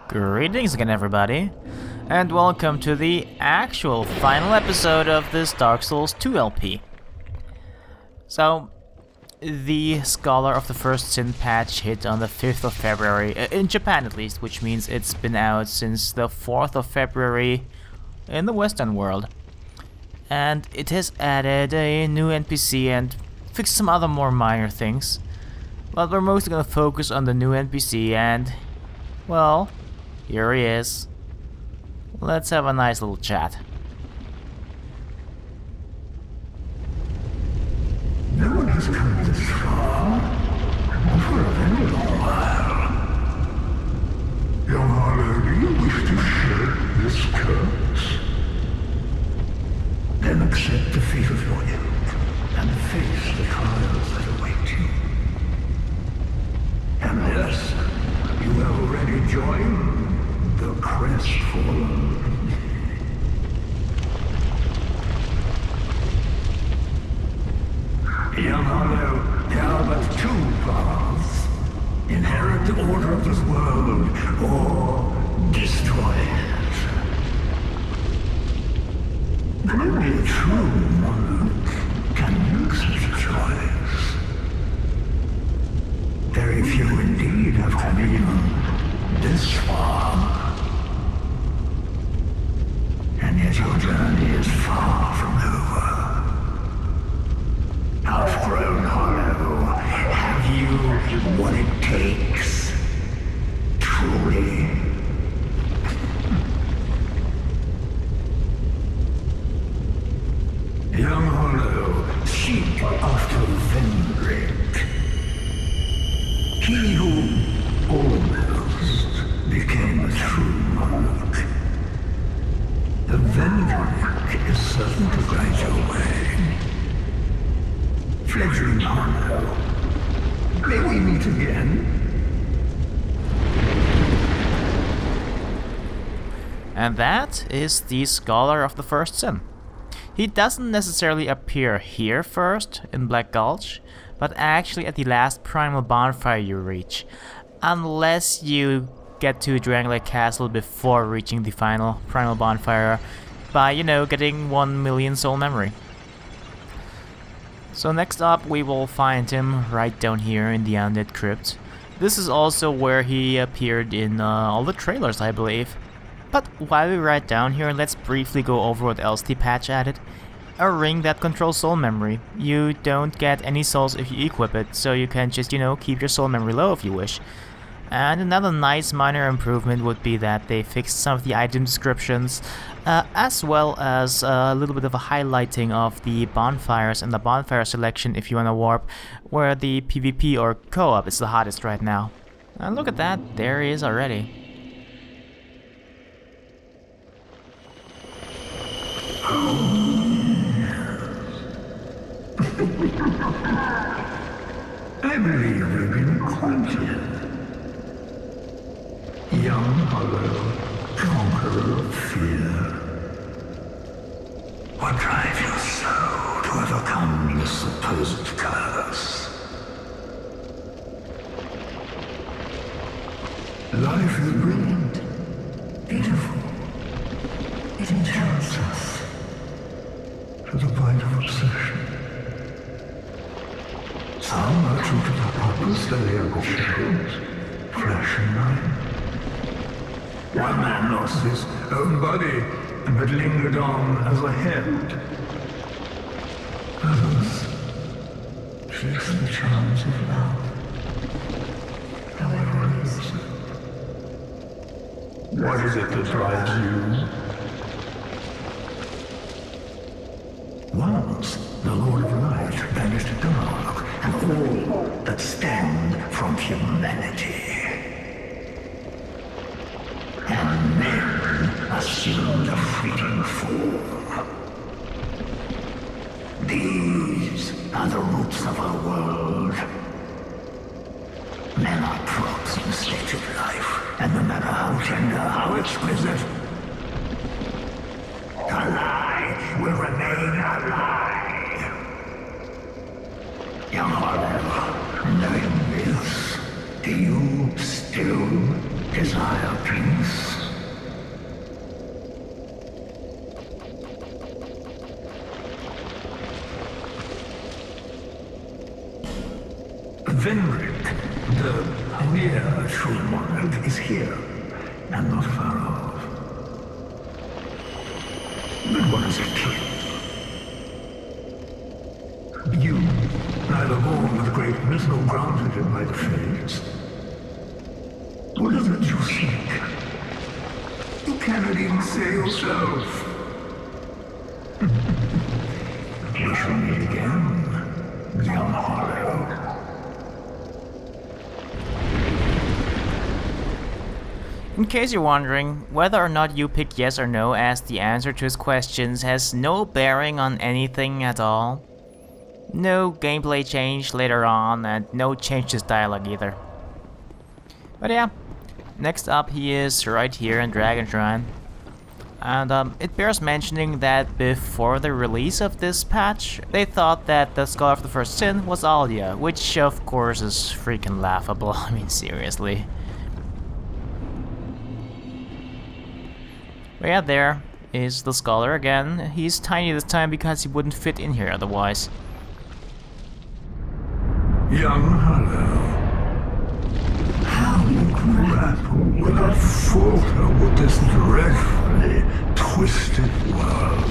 Greetings again, everybody, and welcome to the actual final episode of this Dark Souls 2 LP. So, the Scholar of the First Sin patch hit on the 5th of February, in Japan at least, which means it's been out since the 4th of February in the Western world. And it has added a new NPC and fixed some other more minor things. But we're mostly gonna focus on the new NPC and, well, here he is. Let's have a nice little chat. No one has come this far for a very long while. Young Harlow, do you wish to shed this curse? Then accept the fate of your ilk and face the trials that await you. Unless you have already joined the crestfallen. Young Harlow, there are but two paths. Inherit the order of this world, or destroy it. But only a true monarch can make such a choice. Very few indeed have come even this far. And yet your journey is far from over. Outgrown Hollow, have you what it takes? Truly? Young Hollow, seek after Vendrick. He who almost became a true monarch. The Vendrick is certain to guide your way. Fledgling Harlow, may we meet again? And that is the Scholar of the First Sin. He doesn't necessarily appear here first, in Black Gulch, but actually at the last Primal Bonfire you reach. Unless you get to Drangleic Castle before reaching the final Primal Bonfire by, you know, getting 1 million soul memory. So next up we will find him right down here in the Undead Crypt. This is also where he appeared in all the trailers, I believe. But while we're right down here, let's briefly go over what else the patch added. A ring that controls soul memory. You don't get any souls if you equip it, so you can just, you know, keep your soul memory low if you wish. And another nice minor improvement would be that they fixed some of the item descriptions, as well as a little bit of a highlighting of the bonfires and the bonfire selection if you want to warp, where the PvP or co-op is the hottest right now. And look at that, there he is already. I believe we've been acquainted. Young Hollow, conqueror of fear. What drives you so to overcome this supposed curse? Life is brilliant, beautiful. It enchants us to the point of obsession. Some are true to their purpose, they are shadows, flesh and mind. One man lost his own body, but lingered on as a head. Others chase the charms of love, however elusive. What is it that drives you? Once, the Lord of Light banished dark and all that stand from humanity. And men assumed a fleeting form. These are the roots of our world. Men are props in the state of life, and no matter how tender, how exquisite, a lie will remain a lie. Young Harlow, knowing this, do you still desire peace. Venric, the real true monarch, is here, and not far off. But what is it? You, neither born with great bliss nor grounded in by the fates. What is it you seek? You cannot even say yourself. We shall meet again, young Hollow. In case you're wondering, whether or not you pick yes or no as the answer to his questions has no bearing on anything at all. No gameplay change later on, and no change to dialogue either. But yeah, next up he is right here in Dragon Shrine. And it bears mentioning that before the release of this patch, they thought that the Scholar of the First Sin was Aldia, which of course is freaking laughable. I mean, seriously. But yeah, there is the Scholar again. He's tiny this time because he wouldn't fit in here otherwise. Young Hollow, how you grapple without falter with this dreadfully twisted world.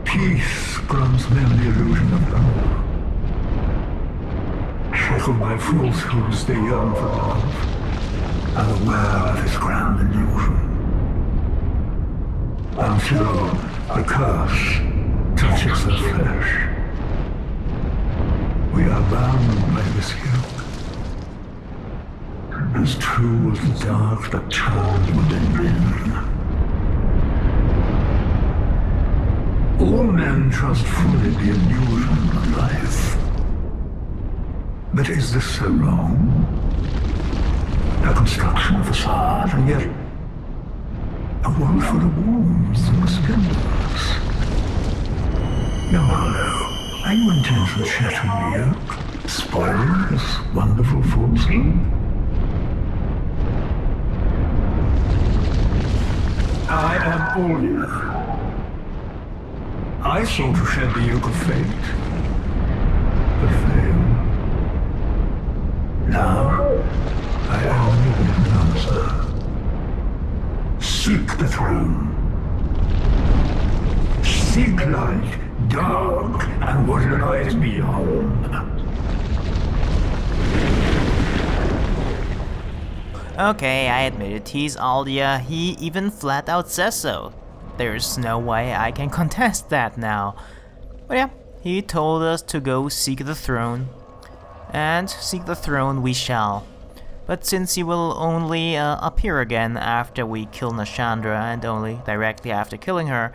Peace grants men the illusion of love. Shackled by falsehoods, they yearn for love, unaware of its grand illusion. Until the curse touches the flesh. We are bound by this yoke, as true as the dark that turns within men. All men trust fully the illusion of life. But is this so wrong? A construction of facade, and yet a world full of wounds and splendors. Young Hollow, are you intent on shattering the yoke, spoiling this wonderful falsehood? I am Aldia. I sought to shed the yoke of fate, but failed. Now, I only give an answer. Seek the throne. Seek light, dark, and what lies beyond. Okay, I admit it, he's Aldia. He even flat out says so. There's no way I can contest that now. But yeah, he told us to go seek the throne. And seek the throne we shall. But since he will only appear again after we kill Nashandra, and only directly after killing her,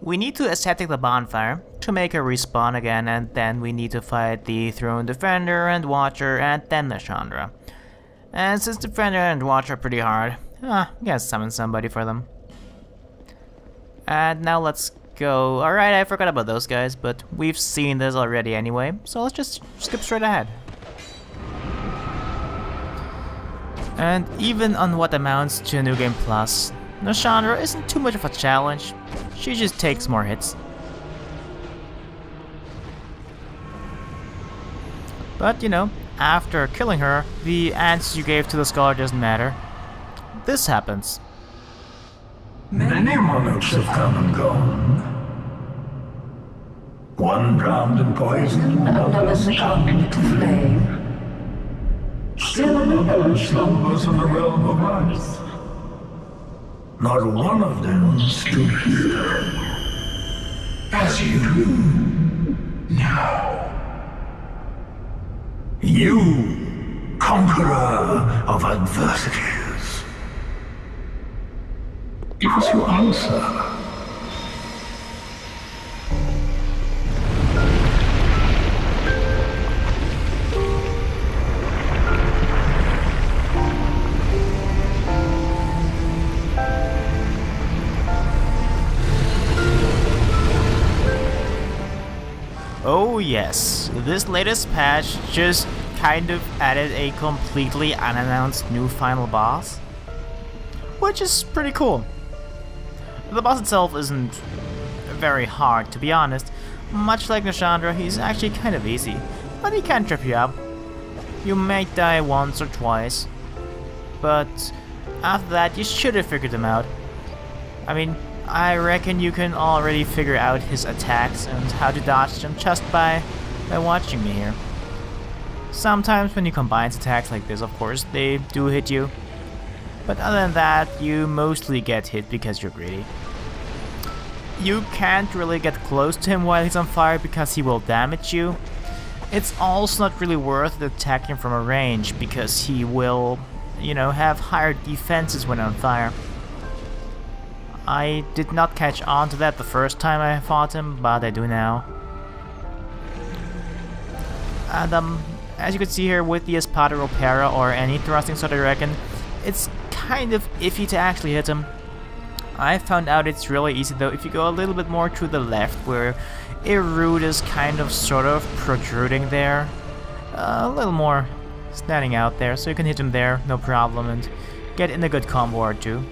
we need to ascetic the bonfire to make her respawn again, and then we need to fight the throne defender and watcher and then Nashandra. And since defender and watcher are pretty hard, gotta summon somebody for them. And now let's go. Alright, I forgot about those guys, but we've seen this already anyway, so let's just skip straight ahead. And even on what amounts to a New Game Plus, Nashandra isn't too much of a challenge. She just takes more hits. But you know, after killing her, the answer you gave to the Scholar doesn't matter. This happens. Many monarchs have come and gone. One drowned in poison, another succumbed to flame. Still another slumbers in the realm of ice. Not one of them stood here as you do now. You, conqueror of adversities. Give us your answer. Oh yes, this latest patch just kind of added a completely unannounced new final boss, which is pretty cool. The boss itself isn't very hard, to be honest. Much like Nashandra, he's actually kind of easy, but he can trip you up. You may die once or twice, but after that you should have figured him out. I mean, I reckon you can already figure out his attacks and how to dodge them just by watching me here. Sometimes when you combine attacks like this, of course, they do hit you. But other than that, you mostly get hit because you're greedy. You can't really get close to him while he's on fire because he will damage you. It's also not really worth it attacking from a range because he will, you know, have higher defenses when on fire. I did not catch on to that the first time I fought him, but I do now. And as you can see here with the Espada Ropera or any thrusting sword, I reckon, it's kind of iffy to actually hit him. I found out it's really easy though if you go a little bit more to the left where a root is kind of sort of protruding there. A little more standing out there, so you can hit him there, no problem, and get in a good combo or two.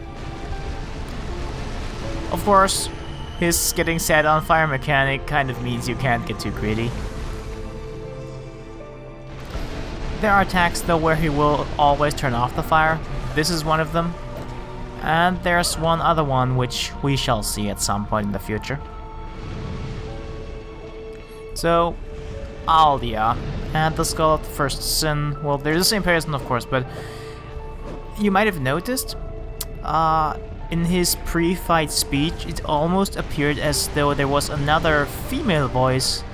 Of course, his getting set on fire mechanic kind of means you can't get too greedy. There are attacks though where he will always turn off the fire. This is one of them. And there's one other one which we shall see at some point in the future. So, Aldia and the Skull of the First Sin. Well, they're the same person, of course, but you might have noticed in his pre-fight speech, it almost appeared as though there was another female voice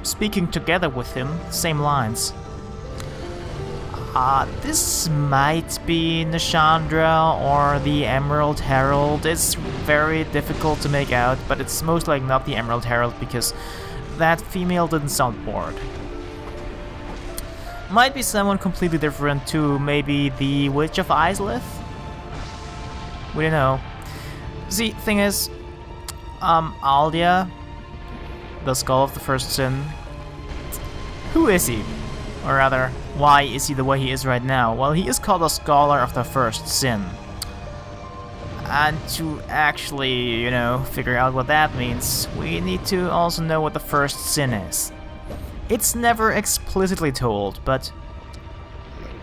speaking together with him, same lines. This might be Nashandra or the Emerald Herald. It's very difficult to make out, but it's most likely not the Emerald Herald because that female didn't sound bored. Might be someone completely different too, maybe the Witch of Islith? We don't know. See, thing is, Aldia, the Skull of the First Sin, who is he? Or rather, why is he the way he is right now? Well, he is called a Scholar of the First Sin. And to actually, you know, figure out what that means, we need to also know what the First Sin is. It's never explicitly told, but,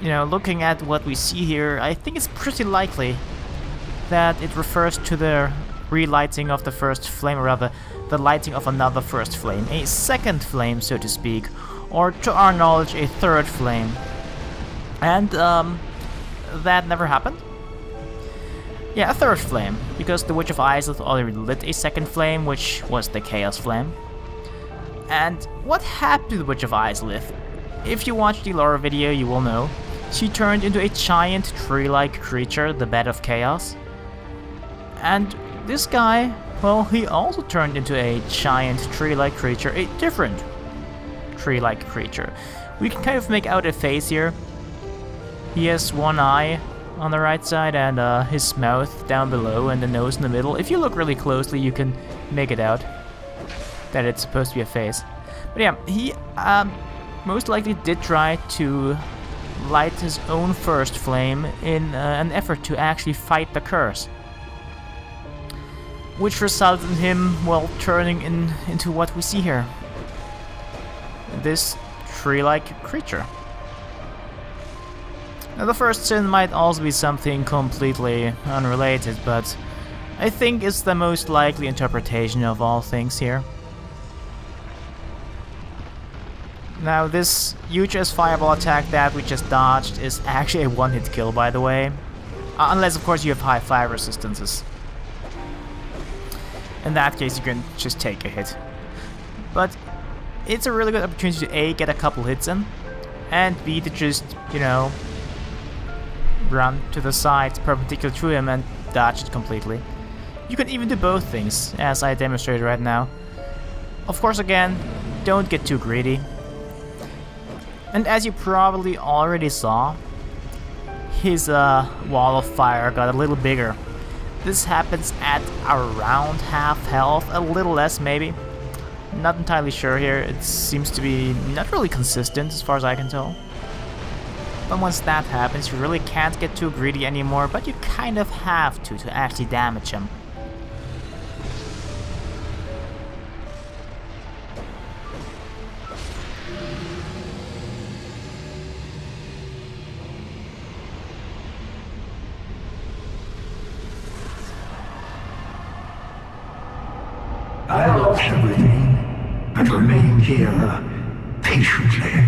you know, looking at what we see here, I think it's pretty likely that it refers to the relighting of the first flame, or rather, the lighting of another first flame. A second flame, so to speak, or to our knowledge, a third flame. And, that never happened? Yeah, a third flame, because the Witch of Islith already lit a second flame, which was the Chaos Flame. And what happened to the Witch of Islith? If you watched the lore video, you will know. She turned into a giant tree-like creature, the Bed of Chaos. And this guy, well, he also turned into a giant tree-like creature, a different tree-like creature. We can kind of make out a face here. He has one eye on the right side and his mouth down below and the nose in the middle. If you look really closely, you can make it out that it's supposed to be a face. But yeah, he most likely did try to light his own first flame in an effort to actually fight the curse, which resulted in him, well, turning into what we see here. This tree-like creature. Now, the first sin might also be something completely unrelated, but I think it's the most likely interpretation of all things here. Now, this huge as fireball attack that we just dodged is actually a one-hit kill, by the way. Unless, of course, you have high fire resistances. In that case, you can just take a hit. But it's a really good opportunity to A, get a couple hits in, and B, to just, you know, run to the side perpendicular to him and dodge it completely. You can even do both things, as I demonstrated right now. Of course, again, don't get too greedy. And as you probably already saw, his wall of fire got a little bigger. This happens at around half health, a little less maybe. Not entirely sure here. It seems to be not really consistent as far as I can tell. But once that happens, you really can't get too greedy anymore, but you kind of have to actually damage him. I lost everything and remain here patiently.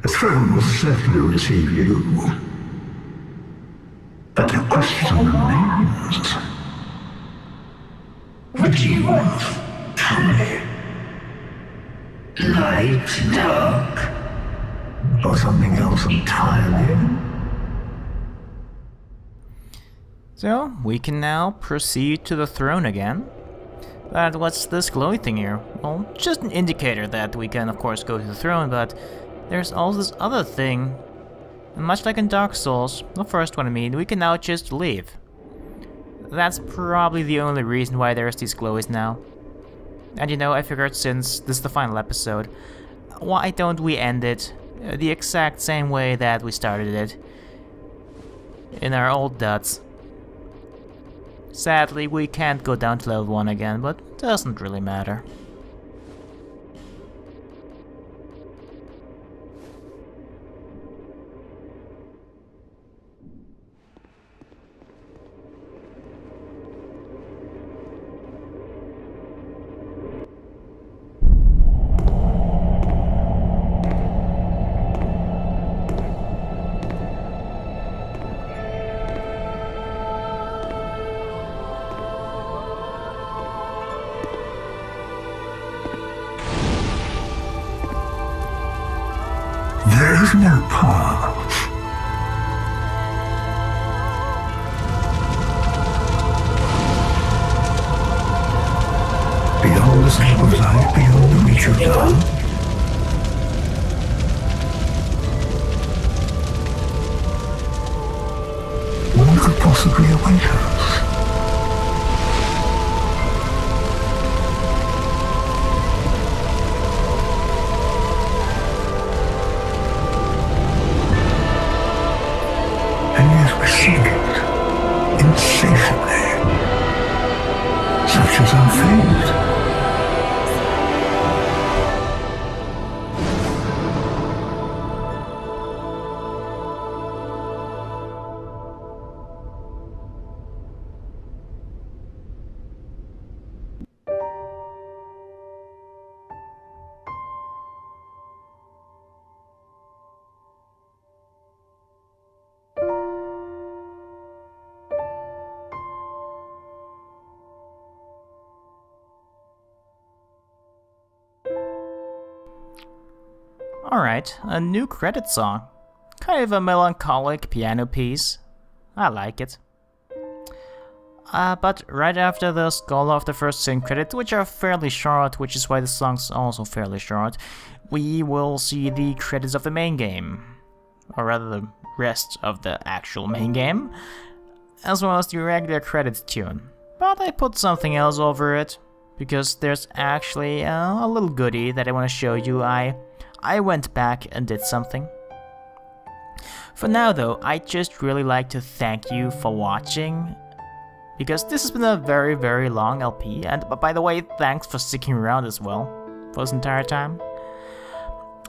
The throne will certainly receive you. But the question remains. What do you want? Tell me. Light, dark, or something else entirely? So, we can now proceed to the throne again. But what's this glowy thing here? Well, just an indicator that we can of course go to the throne, but there's also this other thing. And much like in Dark Souls, the first one I mean, we can now just leave. That's probably the only reason why there's these glowies now. And you know, I figured since this is the final episode, why don't we end it the exact same way that we started it? In our old duds. Sadly, we can't go down to level 1 again, but doesn't really matter. There is no path. Beyond the scope of life, beyond the reach of dawn. What could possibly await us? Insatiably, such as our fate. Alright, a new credit song. Kind of a melancholic piano piece. I like it. But right after the Scholar of the First Sin credits, which are fairly short, which is why the song's also fairly short, we will see the credits of the main game. Or rather, the rest of the actual main game. As well as the regular credits tune. But I put something else over it, because there's actually a little goodie that I want to show you. I went back and did something. For now though, I'd just really like to thank you for watching, because this has been a very, very long LP, and by the way, thanks for sticking around as well for this entire time.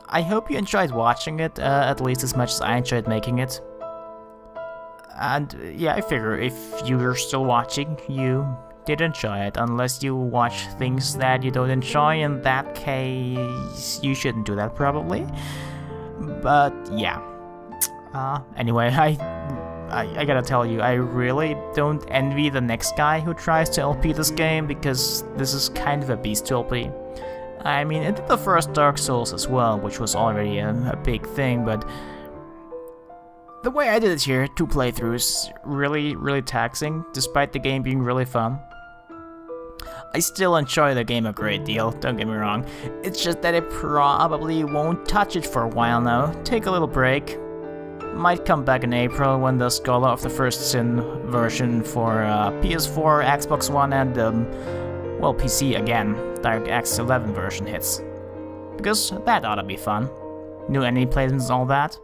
I hope you enjoyed watching it, at least as much as I enjoyed making it. And yeah, I figure if you're still watching, you did enjoy it, unless you watch things that you don't enjoy. In that case, you shouldn't do that probably. But yeah. Anyway, I gotta tell you, I really don't envy the next guy who tries to LP this game, because this is kind of a beast to LP. I mean, it did the first Dark Souls as well, which was already a big thing, but the way I did it here, 2 playthroughs, really, really taxing, despite the game being really fun. I still enjoy the game a great deal, don't get me wrong. It's just that I probably won't touch it for a while now. Take a little break. Might come back in April when the Scholar of the First Sin version for PS4, Xbox One, and well, PC again, DirectX 11 version hits. Because that ought to be fun. New enemy placements and all that.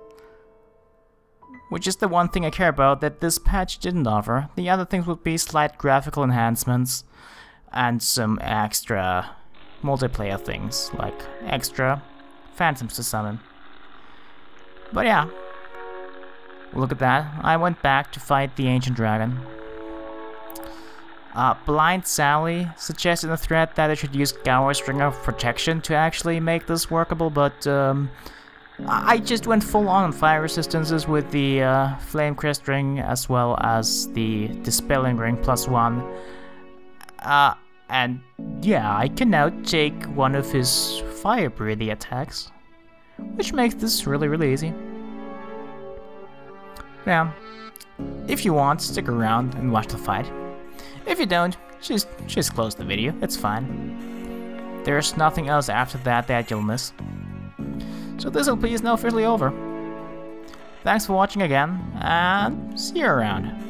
Which is the one thing I care about that this patch didn't offer. The other things would be slight graphical enhancements and some extra multiplayer things, like extra phantoms to summon. But yeah, look at that. I went back to fight the Ancient Dragon. Blind Sally suggested in the thread that I should use Gower's Ring of Protection to actually make this workable, but I just went full on fire resistances with the Flame Crest Ring as well as the Dispelling Ring +1. And yeah, I can now take one of his fire breathing attacks, which makes this really easy. Yeah, if you want, stick around and watch the fight. If you don't, just close the video, it's fine. There's nothing else after that you'll miss. So this LP is now officially over. Thanks for watching again, and see you around.